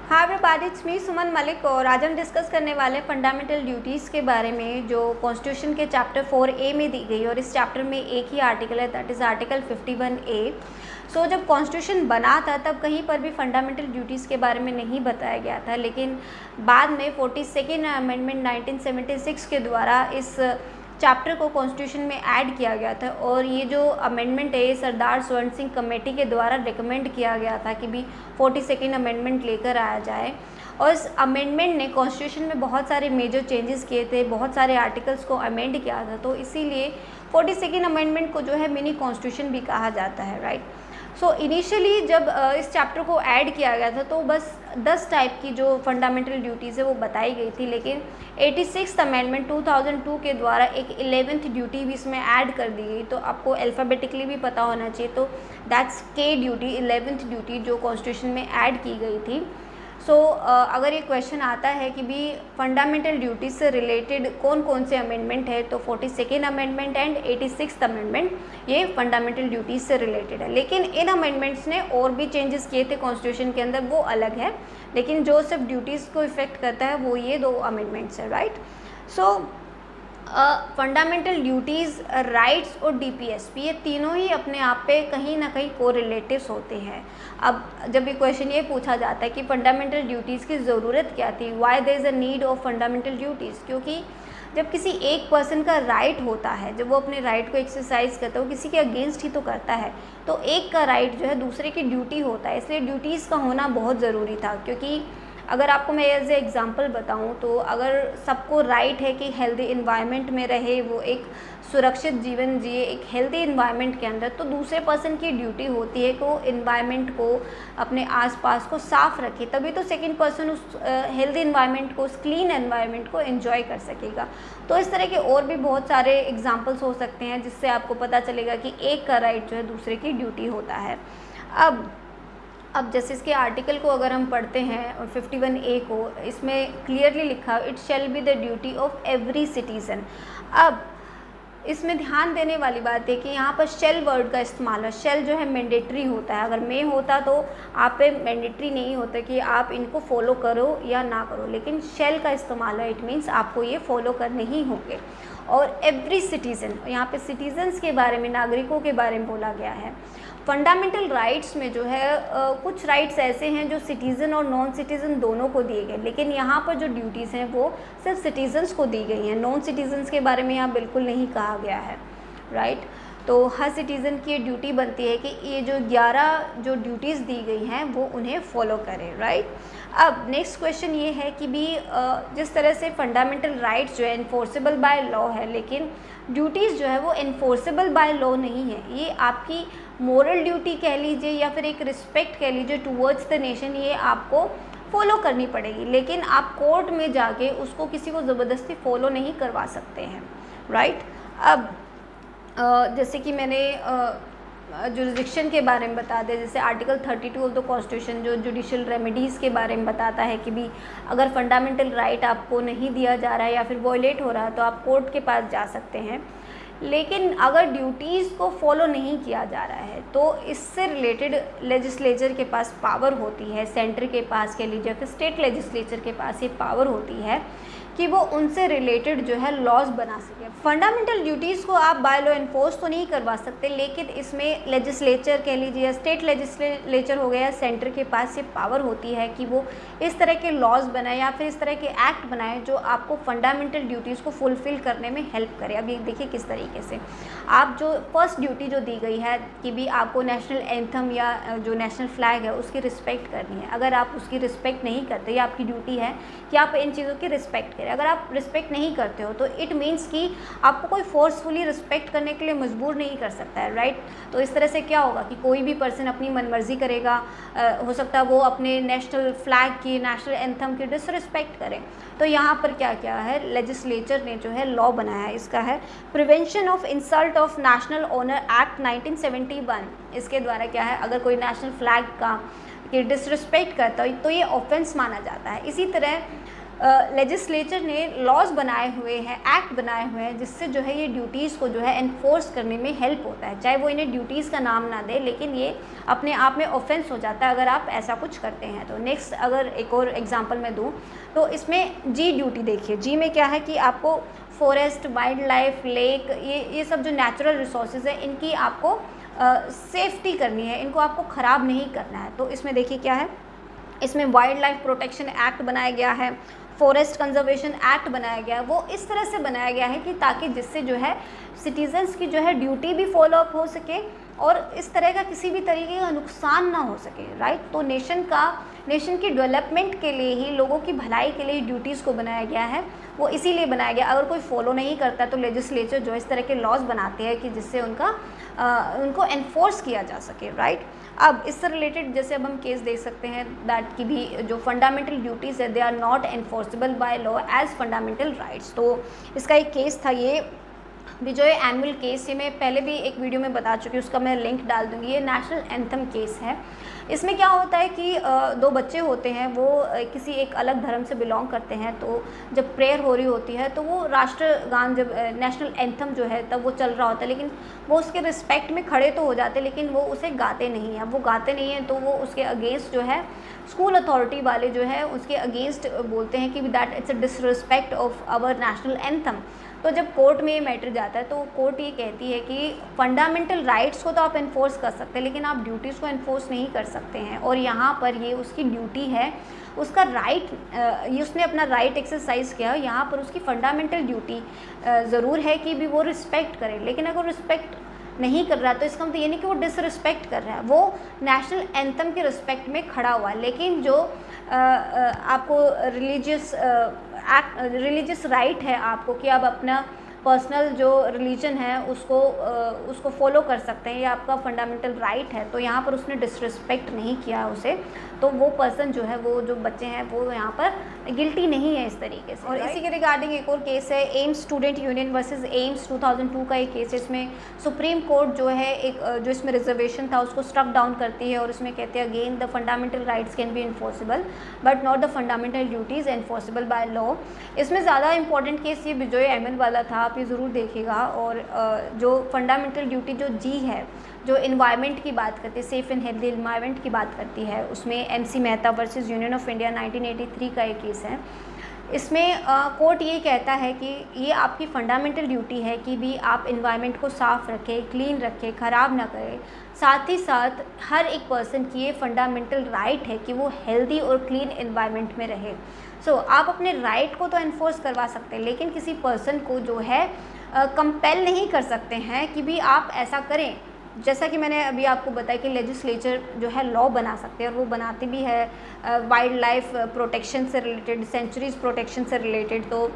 Hi everybody, it's me सुमन मलिक और आज हम डिस्कस करने वाले फंडामेंटल ड्यूटीज़ के बारे में जो कॉन्स्टिट्यूशन के चैप्टर 4A में दी गई। और इस चैप्टर में एक ही आर्टिकल है, दैट इज़ आर्टिकल 51A। सो जब कॉन्स्टिट्यूशन बना था तब कहीं पर भी फंडामेंटल ड्यूटीज़ के बारे में नहीं बताया गया था, लेकिन बाद में 42nd अमेंडमेंट 1976 के द्वारा इस चैप्टर को कॉन्स्टिट्यूशन में ऐड किया गया था। और ये जो अमेंडमेंट है, सरदार स्वर्ण सिंह कमेटी के द्वारा रिकमेंड किया गया था कि भी 42nd अमेंडमेंट लेकर आया जाए। और इस अमेंडमेंट ने कॉन्स्टिट्यूशन में बहुत सारे मेजर चेंजेस किए थे, बहुत सारे आर्टिकल्स को अमेंड किया था। तो इसीलिए 42nd अमेंडमेंट को जो है मिनी कॉन्स्टिट्यूशन भी कहा जाता है, राइट। सो इनिशियली जब इस चैप्टर को ऐड किया गया था तो बस 10 टाइप की जो फंडामेंटल ड्यूटीज़ है वो बताई गई थी, लेकिन 86th अमेंडमेंट 2002 के द्वारा एक 11th ड्यूटी भी इसमें ऐड कर दी गई। तो आपको अल्फ़ाबेटिकली भी पता होना चाहिए, तो दैट्स के ड्यूटी, 11th ड्यूटी जो कॉन्स्टिट्यूशन में ऐड की गई थी। सो अगर ये क्वेश्चन आता है कि भी फंडामेंटल ड्यूटीज से रिलेटेड कौन कौन से अमेंडमेंट है, तो 42nd amendment and 86th amendment ये फंडामेंटल ड्यूटीज से रिलेटेड है। लेकिन इन अमेंडमेंट्स ने और भी चेंजेस किए थे कॉन्स्टिट्यूशन के अंदर, वो अलग है, लेकिन जो सिर्फ ड्यूटीज़ को इफेक्ट करता है वो ये 2 अमेंडमेंट्स है, राइट। सो फंडामेंटल ड्यूटीज़, राइट्स और डीपीएसपी ये तीनों ही अपने आप पे कहीं ना कहीं कोरिलेटिव्स होते हैं। अब जब ये क्वेश्चन ये पूछा जाता है कि फंडामेंटल ड्यूटीज़ की ज़रूरत क्या थी, why there is a need of fundamental duties, क्योंकि जब किसी एक पर्सन का राइट होता है, जब वो अपने राइट को एक्सरसाइज करता है, वो किसी के अगेंस्ट ही तो करता है, तो एक का राइट जो है दूसरे की ड्यूटी होता है। इसलिए ड्यूटीज़ का होना बहुत ज़रूरी था। क्योंकि अगर आपको मैं एज ए एग्ज़ाम्पल बताऊं तो अगर सबको राइट है कि हेल्दी इन्वायरमेंट में रहे, वो एक सुरक्षित जीवन जिए एक हेल्दी इन्वायरमेंट के अंदर, तो दूसरे पर्सन की ड्यूटी होती है कि वो इन्वायरमेंट को, अपने आसपास को साफ़ रखे, तभी तो सेकंड पर्सन उस हेल्दी इन्वायरमेंट को, उस क्लीन एनवायरनमेंट को एंजॉय कर सकेगा। तो इस तरह के और भी बहुत सारे एग्जाम्पल्स हो सकते हैं जिससे आपको पता चलेगा कि एक का राइट जो है दूसरे की ड्यूटी होता है। अब जैसे इसके आर्टिकल को अगर हम पढ़ते हैं 51A को, इसमें क्लियरली लिखा it shall be the duty of every citizen. अब इसमें ध्यान देने वाली बात है कि यहाँ पर शेल वर्ड का इस्तेमाल है। शेल जो है मैंडेटरी होता है, अगर मे होता तो आप पे मैंडेटरी नहीं होता कि आप इनको फॉलो करो या ना करो, लेकिन शेल का इस्तेमाल है, इट मीन्स आपको ये फॉलो करने ही होंगे। और एवरी सिटीज़न, यहाँ पे सिटीजन्स के बारे में, नागरिकों के बारे में बोला गया है। फंडामेंटल राइट्स में जो है कुछ राइट्स ऐसे हैं जो सिटीज़न और नॉन सिटीज़न दोनों को दिए गए, लेकिन यहाँ पर जो ड्यूटीज़ हैं वो सिर्फ सिटीजन्स को दी गई हैं, नॉन सिटीजन्स के बारे में यहाँ बिल्कुल नहीं कहा गया है, राइट। तो हर सिटीज़न की ड्यूटी बनती है कि ये जो 11 जो ड्यूटीज़ दी गई हैं वो उन्हें फॉलो करें, राइट। अब नेक्स्ट क्वेश्चन ये है कि भी जिस तरह से फंडामेंटल राइट्स जो है इन्फोर्सेबल बाय लॉ है, लेकिन ड्यूटीज़ जो है वो इन्फोर्सेबल बाय लॉ नहीं है। ये आपकी मोरल ड्यूटी कह लीजिए या फिर एक रिस्पेक्ट कह लीजिए टूवर्ड्स द नेशन, ये आपको फॉलो करनी पड़ेगी, लेकिन आप कोर्ट में जाके उसको किसी को ज़बरदस्ती फॉलो नहीं करवा सकते हैं, राइट। अब जैसे कि मैंने जुरिडिक्शन के बारे में बता दें, जैसे आर्टिकल 32 ऑफ द कॉन्स्टिट्यूशन जो जुडिशल रेमेडीज़ के बारे में बताता है कि भी अगर फंडामेंटल राइट आपको नहीं दिया जा रहा है या फिर वॉयलेट हो रहा है तो आप कोर्ट के पास जा सकते हैं। लेकिन अगर ड्यूटीज़ को फॉलो नहीं किया जा रहा है तो इससे रिलेटेड लेजिस्लेचर के पास पावर होती है, सेंटर के पास कह लीजिए, फिर स्टेट लेजिस्लेचर के पास ये पावर होती है कि वो उनसे रिलेटेड जो है लॉज बना सके। फंडामेंटल ड्यूटीज़ को आप बाय लॉ इन्फोर्स तो नहीं करवा सकते, लेकिन इसमें लेजिस्लेचर कह लीजिए या स्टेट लेजिस्लेचर हो गया, सेंटर के पास ये पावर होती है कि वो इस तरह के लॉज बनाए या फिर इस तरह के एक्ट बनाए जो आपको फंडामेंटल ड्यूटीज़ को फुलफ़िल करने में हेल्प करे। अब ये देखिए किस तरीके से आप जो फर्स्ट ड्यूटी जो दी गई है कि भी आपको नेशनल एंथम या जो नेशनल फ्लैग है उसकी रिस्पेक्ट करनी है। अगर आप उसकी रिस्पेक्ट नहीं करते, या आपकी ड्यूटी है कि आप इन चीज़ों की रिस्पेक्ट करें, अगर आप रिस्पेक्ट नहीं करते हो तो इट मीन्स कि आपको कोई फोर्सफुली रिस्पेक्ट करने के लिए मजबूर नहीं कर सकता है, राइट। तो इस तरह से क्या होगा कि कोई भी पर्सन अपनी मनमर्जी करेगा, हो सकता है वो अपने नेशनल फ्लैग की, नेशनल एंथम की डिसरिस्पेक्ट करें। तो यहाँ पर क्या क्या है, लेजिस्लेचर ने जो है लॉ बनाया है, इसका है prevention of insult of national honour act 1971। इसके द्वारा क्या है, अगर कोई नेशनल फ्लैग का कि डिसरिस्पेक्ट करता हो तो ये ऑफेंस माना जाता है। इसी तरह लेजिस्लेचर ने लॉज बनाए हुए हैं, एक्ट बनाए हुए हैं, जिससे जो है ये ड्यूटीज़ को जो है एनफोर्स करने में हेल्प होता है। चाहे वो इन्हें ड्यूटीज़ का नाम ना दे, लेकिन ये अपने आप में ऑफेंस हो जाता है अगर आप ऐसा कुछ करते हैं। तो नेक्स्ट अगर एक और एग्जांपल मैं दूं तो इसमें जी ड्यूटी देखिए। जी में क्या है कि आपको फॉरेस्ट, वाइल्ड लाइफ, लेक, ये सब जो नेचुरल रिसोर्सेज है इनकी आपको सेफ्टी करनी है, इनको आपको ख़राब नहीं करना है। तो इसमें देखिए क्या है, इसमें वाइल्ड लाइफ प्रोटेक्शन एक्ट बनाया गया है, फॉरेस्ट कंजर्वेशन एक्ट बनाया गया है। वो इस तरह से बनाया गया है कि ताकि जिससे जो है सिटीजन्स की जो है ड्यूटी भी फॉलो अप हो सके और इस तरह का किसी भी तरीके का नुकसान ना हो सके, राइट। तो नेशन की डेवलपमेंट के लिए ही, लोगों की भलाई के लिए ड्यूटीज़ को बनाया गया है। वो इसीलिए बनाया गया। अगर कोई फॉलो नहीं करता तो लेजिस्लेचर जो इस तरह के लॉज बनाते हैं कि जिससे उनको एनफोर्स किया जा सके, राइट। अब इससे रिलेटेड जैसे अब हम केस देख सकते हैं दैट की भी जो फंडामेंटल ड्यूटीज़ है they are not enforceable by law as fundamental rights. तो इसका एक केस था ये भी जो है एनुअल केस, ये मैं पहले भी एक वीडियो में बता चुकी हूँ, उसका मैं लिंक डाल दूँगी। ये नेशनल एंथम केस है। इसमें क्या होता है कि दो बच्चे होते हैं, वो किसी एक अलग धर्म से बिलोंग करते हैं। तो जब प्रेयर हो रही होती है तो वो राष्ट्रगान, जब नेशनल एंथम जो है तब वो चल रहा होता है, लेकिन वो उसके रिस्पेक्ट में खड़े तो हो जाते हैं लेकिन वो उसे गाते नहीं हैं। वो गाते नहीं हैं तो वो उसके अगेंस्ट जो है स्कूल अथॉरिटी वाले जो है उसके अगेंस्ट बोलते हैं कि that it's a disrespect of our national anthem. तो जब कोर्ट में ये मैटर जाता है तो कोर्ट ये कहती है कि फंडामेंटल राइट्स को तो आप इन्फोर्स कर सकते हैं लेकिन आप ड्यूटीज़ को इन्फोर्स नहीं कर सकते हैं। और यहाँ पर ये उसकी ड्यूटी है, उसका राइट, ये उसने अपना राइट एक्सरसाइज किया। यहाँ पर उसकी फंडामेंटल ड्यूटी ज़रूर है कि भी वो रिस्पेक्ट करे, लेकिन अगर रिस्पेक्ट नहीं कर रहा तो इसका मतलब ये नहीं कि वो डिसरिस्पेक्ट कर रहा है, वो नेशनल एंथम के रिस्पेक्ट में खड़ा हुआ है। लेकिन जो आपको रिलीजियस राइट है आपको कि आप अपना पर्सनल जो रिलीजन है उसको फॉलो कर सकते हैं, ये आपका फंडामेंटल राइट है। तो यहाँ पर उसने डिसरिस्पेक्ट नहीं किया उसे, तो वो पर्सन जो है, वो जो बच्चे हैं वो यहाँ पर गिल्टी नहीं है इस तरीके से। और इसी के रिगार्डिंग एक और केस है AIIMS student union versus AIIMS 2002 का एक केस है। इसमें सुप्रीम कोर्ट जो है एक जो इसमें रिजर्वेशन था उसको स्ट्रक डाउन करती है और इसमें कहते हैं again the fundamental rights can be enforceable but not the fundamental duties enforceable by law. इसमें ज़्यादा इंपॉर्टेंट केस ये बिजॉय एमएन वाला था, आप ये ज़रूर देखिएगा। और जो फंडामेंटल ड्यूटी जो जी है, जो इन्वायरमेंट की बात करती है, सेफ़ एंड हेल्दी इन्वायरमेंट की बात करती है, उसमें MC Mehta versus union of India 1983 का एक केस है। इसमें कोर्ट ये कहता है कि ये आपकी फंडामेंटल ड्यूटी है कि भी आप इन्वायरमेंट को साफ़ रखें, क्लीन रखें, ख़राब ना करें। साथ ही साथ हर एक पर्सन की ये फंडामेंटल राइट है कि वो हेल्दी और क्लीन इन्वायरमेंट में रहे। सो आप अपने राइट को तो इन्फोर्स करवा सकते हैं लेकिन किसी पर्सन को जो है कंपेल नहीं कर सकते हैं कि भी आप ऐसा करें। जैसा कि मैंने अभी आपको बताया कि लेजिस्लेचर जो है लॉ बना सकते हैं और वो बनाती भी है वाइल्ड लाइफ प्रोटेक्शन से रिलेटेड, सेंचुरीज़ प्रोटेक्शन से रिलेटेड। तो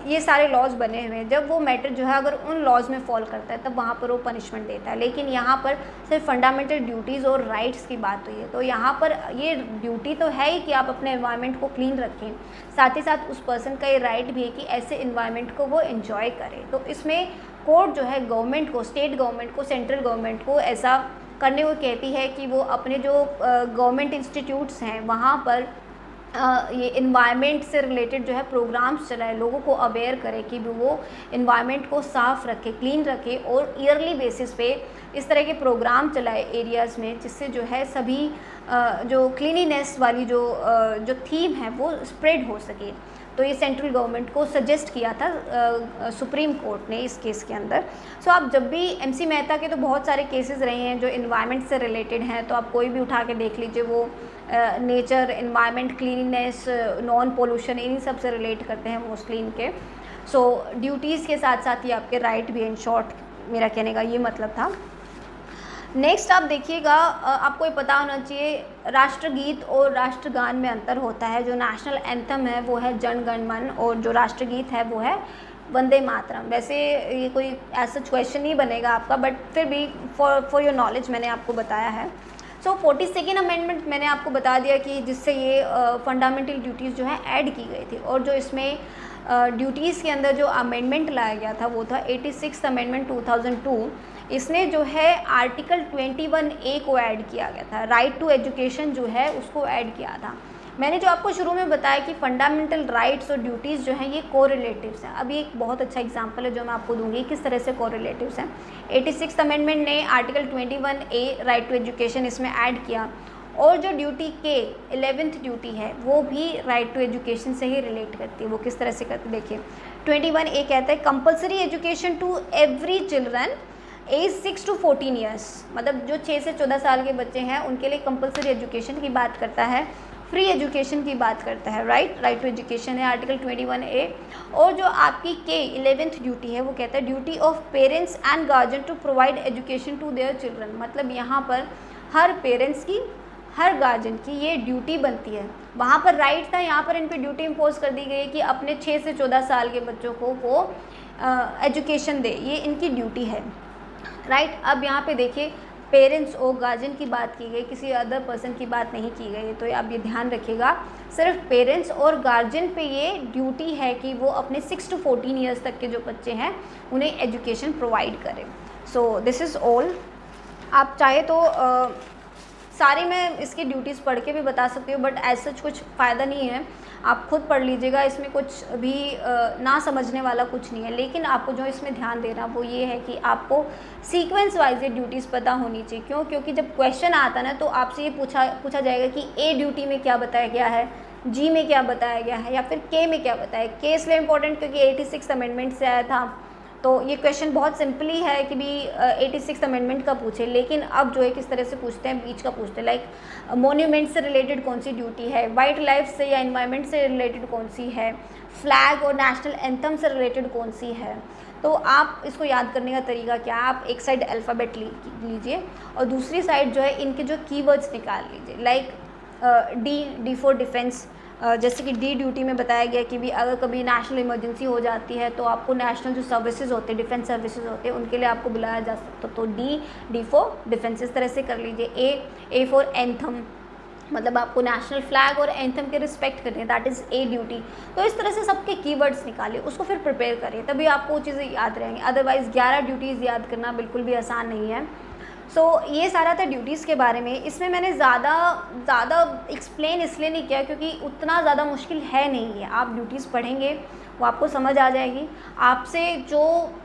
ये सारे लॉज बने हुए हैं। जब वो मैटर जो है अगर उन लॉज में फॉल करता है तब वहाँ पर वो पनिशमेंट देता है। लेकिन यहाँ पर सिर्फ फंडामेंटल ड्यूटीज़ और राइट्स की बात हुई है, तो यहाँ पर ये ड्यूटी तो है ही कि आप अपने एनवायरनमेंट को क्लीन रखें, साथ ही साथ उस पर्सन का ये राइट भी है कि ऐसे एनवायरनमेंट को वो एंजॉय करे। तो इसमें कोर्ट जो है गवर्नमेंट को, स्टेट गवर्नमेंट को, सेंट्रल गवर्नमेंट को ऐसा करने को कहती है कि वो अपने जो गवर्नमेंट इंस्टीट्यूट्स हैं वहाँ पर ये इन्वायरमेंट से रिलेटेड जो है प्रोग्राम्स चलाए, लोगों को अवेयर करे कि वो इन्वायरमेंट को साफ़ रखे, क्लीन रखे और ईयरली बेसिस पे इस तरह के प्रोग्राम चलाए एरियाज़ में, जिससे जो है सभी जो क्लीनिनेस वाली जो थीम है वो स्प्रेड हो सके। तो ये सेंट्रल गवर्नमेंट को सजेस्ट किया था सुप्रीम कोर्ट ने इस केस के अंदर। सो आप जब भी एमसी मेहता के तो बहुत सारे केसेस रहे हैं जो इन्वायरमेंट से रिलेटेड हैं, तो आप कोई भी उठा के देख लीजिए, वो nature, environment, cleanliness, non pollution, इन्हीं सब से रिलेट करते हैं मोस्टली इनके। सो ड्यूटीज़ के साथ साथ ही आपके राइट भी, इन शॉर्ट मेरा कहने का ये मतलब था। नेक्स्ट आप देखिएगा, आपको ये पता होना चाहिए राष्ट्रगीत और राष्ट्रगान में अंतर होता है। जो नेशनल एंथम है वो है जन गण मन और जो राष्ट्रगीत है वो है वंदे मातरम। वैसे ये कोई ऐसा क्वेश्चन नहीं बनेगा आपका, बट फिर भी फॉर योर नॉलेज मैंने आपको बताया है। सो 42nd अमेंडमेंट मैंने आपको बता दिया कि जिससे ये फंडामेंटल ड्यूटीज़ जो है ऐड की गई थी। और जो इसमें ड्यूटीज़ के अंदर जो अमेंडमेंट लाया गया था वो था 86th अमेंडमेंट 2002। इसने जो है आर्टिकल 21A को ऐड किया गया था, राइट टू एजुकेशन जो है उसको ऐड किया था। मैंने जो आपको शुरू में बताया कि फंडामेंटल राइट्स और ड्यूटीज़ जो हैं ये कोरिलेटिव्स हैं। अभी एक बहुत अच्छा एग्जांपल है जो मैं आपको दूंगी किस तरह से कोरिलेटिव्स हैं। 86th अमेंडमेंट ने article 21A right to education इसमें ऐड किया, और जो ड्यूटी के 11th ड्यूटी है वो भी राइट टू एजुकेशन से ही रिलेट करती है। वो किस तरह से करती है देखिए, 21A कहता है compulsory education to every children age 6 to 14 years, मतलब जो 6 से 14 साल के बच्चे हैं उनके लिए कंपलसरी एजुकेशन की बात करता है, फ्री एजुकेशन की बात करता है। राइट टू एजुकेशन है आर्टिकल 21A। और जो आपकी के 11th ड्यूटी है वो कहता है duty of parents and guardian to provide education to their children, मतलब यहाँ पर हर पेरेंट्स की, हर गार्जियन की ये ड्यूटी बनती है। वहाँ पर राइट था, यहाँ पर इन पर ड्यूटी इम्पोज कर दी गई है कि अपने 6 से 14 साल के बच्चों को वो एजुकेशन दे, ये इनकी ड्यूटी है। राइट अब यहाँ पे देखिए पेरेंट्स और गार्जियन की बात की गई, किसी अदर पर्सन की बात नहीं की गई, तो आप ये ध्यान रखिएगा, सिर्फ पेरेंट्स और गार्जियन पे ये ड्यूटी है कि वो अपने 6 to 14 ईयर्स तक के जो बच्चे हैं उन्हें एजुकेशन प्रोवाइड करें। So this is all. आप चाहे तो सारी मैं इसकी ड्यूटीज़ पढ़ के भी बता सकती हूँ, बट एज सच कुछ फ़ायदा नहीं है, आप खुद पढ़ लीजिएगा, इसमें कुछ भी ना समझने वाला कुछ नहीं है। लेकिन आपको जो इसमें ध्यान देना वो ये है कि आपको सीक्वेंस वाइज ये ड्यूटीज़ पता होनी चाहिए। क्यों? क्योंकि जब क्वेश्चन आता है ना तो आपसे ये पूछा जाएगा कि ए ड्यूटी में क्या बताया गया है, जी में क्या बताया गया है, या फिर के में क्या बताया। के इसलिए इम्पोर्टेंट क्योंकि 86 अमेंडमेंट से आया था, तो ये क्वेश्चन बहुत सिंपली है कि भी 86 अमेंडमेंट का पूछे। लेकिन अब जो है किस तरह से पूछते हैं, बीच का पूछते हैं, लाइक मोन्यूमेंट से रिलेटेड कौन सी ड्यूटी है, वाइल्ड लाइफ से या इन्वायरमेंट से रिलेटेड कौन सी है, फ्लैग और नेशनल एंथम से रिलेटेड कौन सी है। तो आप इसको याद करने का तरीका क्या है, आप एक साइड अल्फ़ाबेट लीजिए और दूसरी साइड जो है इनके जो कीवर्ड्स निकाल लीजिए। लाइक डी फॉर डिफेंस, जैसे कि डी ड्यूटी में बताया गया कि भी अगर कभी नेशनल इमरजेंसी हो जाती है तो आपको नेशनल जो सर्विसेज होते हैं, डिफेंस सर्विसेज होते हैं, उनके लिए आपको बुलाया जा सकता है। तो डी फॉर डिफेंस इस तरह से कर लीजिए। ए फॉर एंथम, मतलब आपको नेशनल फ्लैग और एंथम के रिस्पेक्ट करनी है, दैट इज़ ए ड्यूटी। तो इस तरह से सबके कीवर्ड्स निकालिए, उसको फिर प्रिपेयर करिए, तभी आपको वो चीज़ें याद रहेंगी। अदरवाइज़ 11 ड्यूटीज़ याद करना बिल्कुल भी आसान नहीं है। सो ये सारा था ड्यूटीज़ के बारे में। इसमें मैंने ज़्यादा एक्सप्लेन इसलिए नहीं किया क्योंकि उतना ज़्यादा मुश्किल है नहीं है। आप ड्यूटीज़ पढ़ेंगे वो आपको समझ आ जाएगी। आपसे जो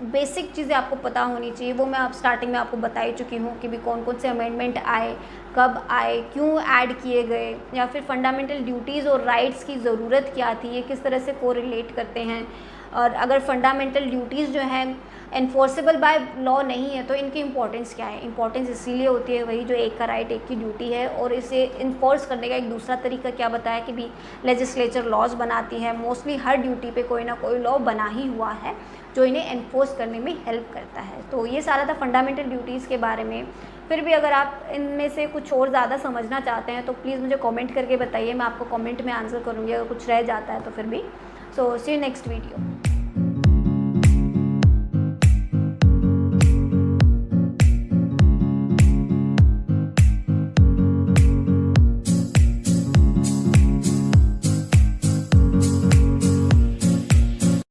बेसिक चीज़ें आपको पता होनी चाहिए वो मैं आप स्टार्टिंग में आपको बता ही चुकी हूँ कि भी कौन कौन से अमेंडमेंट आए, कब आए, क्यों ऐड किए गए, या फिर फंडामेंटल ड्यूटीज़ और राइट्स की ज़रूरत क्या थी, ये किस तरह से कोरिलेट करते हैं। और अगर फंडामेंटल ड्यूटीज़ जो हैं एनफोर्सेबल बाय लॉ नहीं है तो इनकी इंपॉर्टेंस क्या है। इंपॉर्टेंस इसीलिए होती है, वही जो एक का राइट एक की ड्यूटी है, और इसे इन्फोर्स करने का एक दूसरा तरीका क्या बताया कि भी लेजिस्लेचर लॉज बनाती है। मोस्टली हर ड्यूटी पे कोई ना कोई लॉ बना ही हुआ है जो इन्हें एनफोर्स करने में हेल्प करता है। तो ये सारा था फंडामेंटल ड्यूटीज़ के बारे में। फिर भी अगर आप इनमें से कुछ और ज़्यादा समझना चाहते हैं तो प्लीज़ मुझे कमेंट करके बताइए, मैं आपको कमेंट में आंसर करूँगी अगर कुछ रह जाता है तो फिर भी। सो सी यू नेक्स्ट वीडियो।